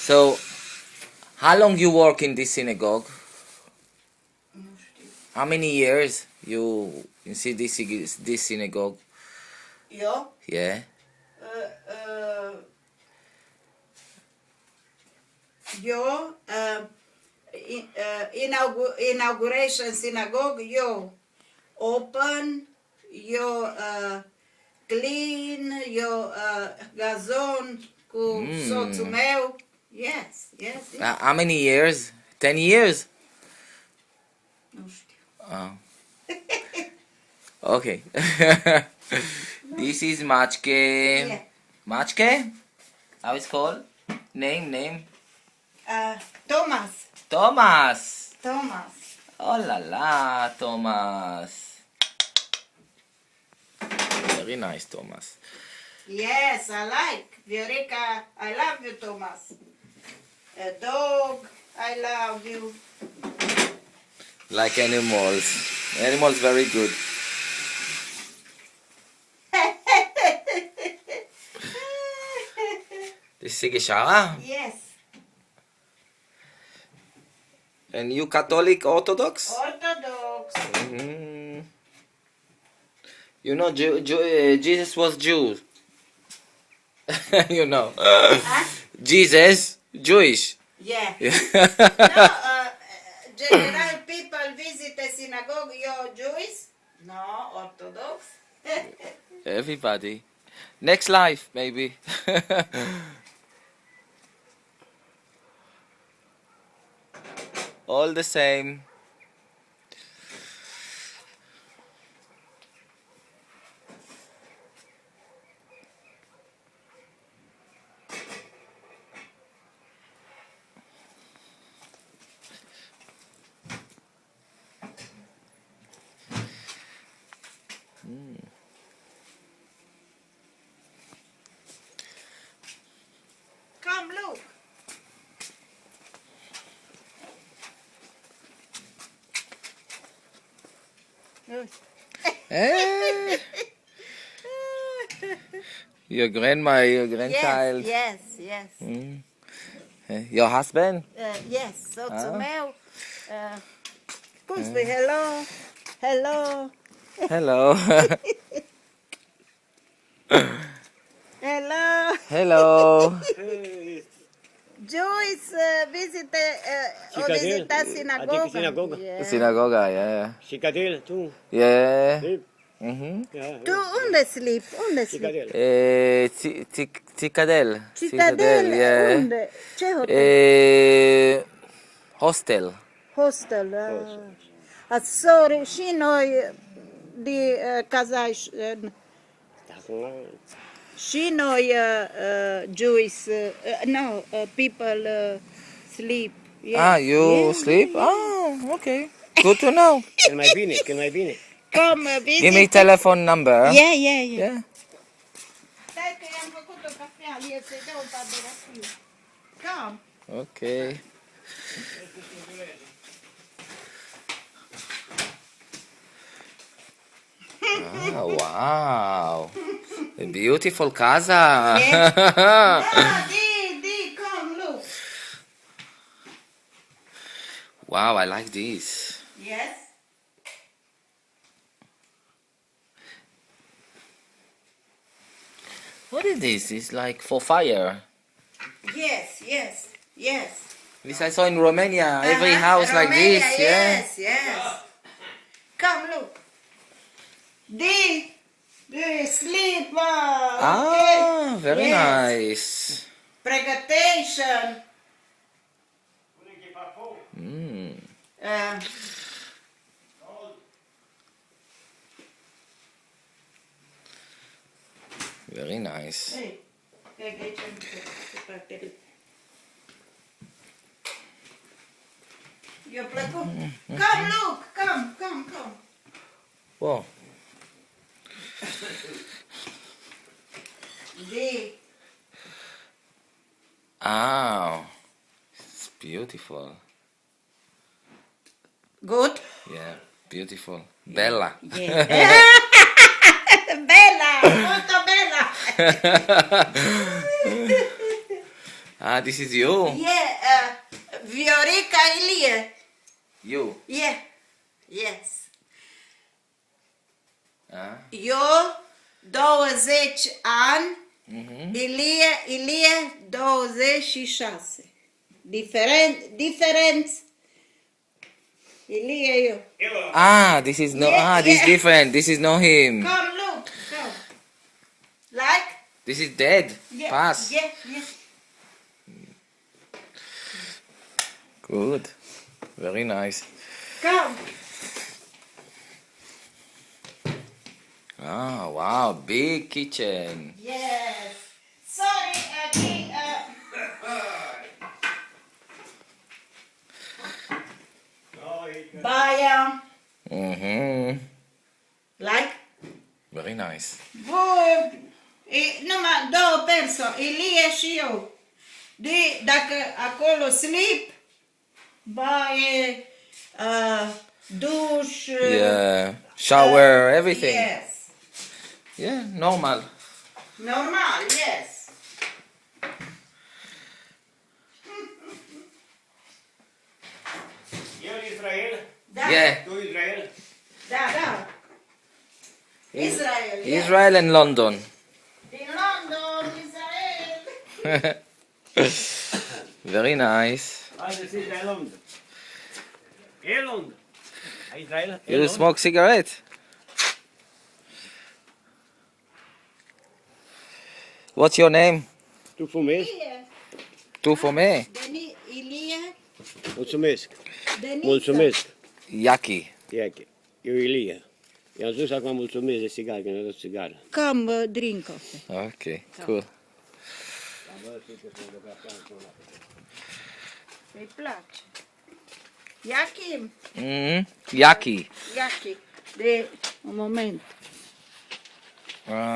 So, how long you work in this synagogue? How many years you see this synagogue? Jo? Yeah. Jo, inauguration synagogue, jo open, jo clean, jo gazon, ku so to meu. Yes. How many years? 10 years? Nu știu. Oh. Okay. This is Machke. Yeah. Machke? How it's called? Name? Thomas. Thomas. Oh la la, Thomas. Very nice, Thomas. Yes, I like. Viorica, I love you, Thomas. A dog, I love you. Like animals. Animals very good. This is Shara? Yes. And you Catholic Orthodox? Orthodox. Mhm. You know, Jesus was Jew. You know. Jesus, Jewish. Yeah. Yeah. No, general people visit the synagogue, you're Jewish? No, Orthodox. Everybody. Next life, maybe. All the same. Come look. Eh, your grandma, your grandchild. Yes. Mm. Your husband? Yes, so to Ah. meu. Excuse hello. Hello. Hello. Hello. Jewish visit Citadel. synagogue. Synagogue. Yeah. Synagoga, yeah. Citadel, tu. Yeah. Sleep. Mm-hmm. Ja, Tu unde sleep? Citadel. Citadel. Citadel, yeah. unde? Ce hotel? Hostel. Hostel. Sorry, și noi de cazaj, și noi Jewish, no, people sleep. Yes. You sleep? Oh, okay. Good to know. Cel mai bine. Come visit. Give me telephone number. Yeah. Yeah. Stai că i-am făcut o cafea, el să-i dea un paderafiu. Come. Okay. Wow. A beautiful casa. Di, come look. Wow, I like this. Yes. What is this? It's like for fire. Yes. This I saw in Romania. Every house like this. Romania, yes. Come look. Di, sleep. Okay. Very Yes. nice. Pregătation. Very nice. Hey, aici am I-a plăcut? Come look, come. Wow. Di. Oh, it's beautiful. Good? Yeah, beautiful. Bella. Yeah. Bella, molto bella. Ah, this is you. Yeah, Viorica Ilie. You. Yeah, yes. Ah. Eu 20 ani, Mhm. Ilie 26. Diferență. Ilie eu. Ah, this is no. Yeah, This yeah. different. This is not him. Come look, come. Like? This is dead. Yeah, Pass. yeah, yeah. Good. Very nice. Come. Ah, wow, big kitchen. Yes. Sorry, again. Baia. Mhm. Like? Very nice. Voi, numai două persoane, Ilie și eu. Dacă acolo sleep, baie, duș. Yeah. Shower, everything. Yes. Yeah, normal. Normal, yes. El Israel, Da, Yeah. tu Israel. da. Israel, yes. Israel and London. In London, Israel. Very nice. Asta este Israel Londra. E Londra. Israel, e You Londra. smoke cigarette? What's your name? Tu fumezi? Tu for me? Ilie, Mulțumesc. Denisa. Mulțumesc. Yaki. Iache. Eu Ilie. I-am spus acum mulțumesc de țigară, că mi-a dat țigară. Come drink coffee. Okay, cool. Îi place. Iachim, Yaki. Iachi. De un moment. Ah.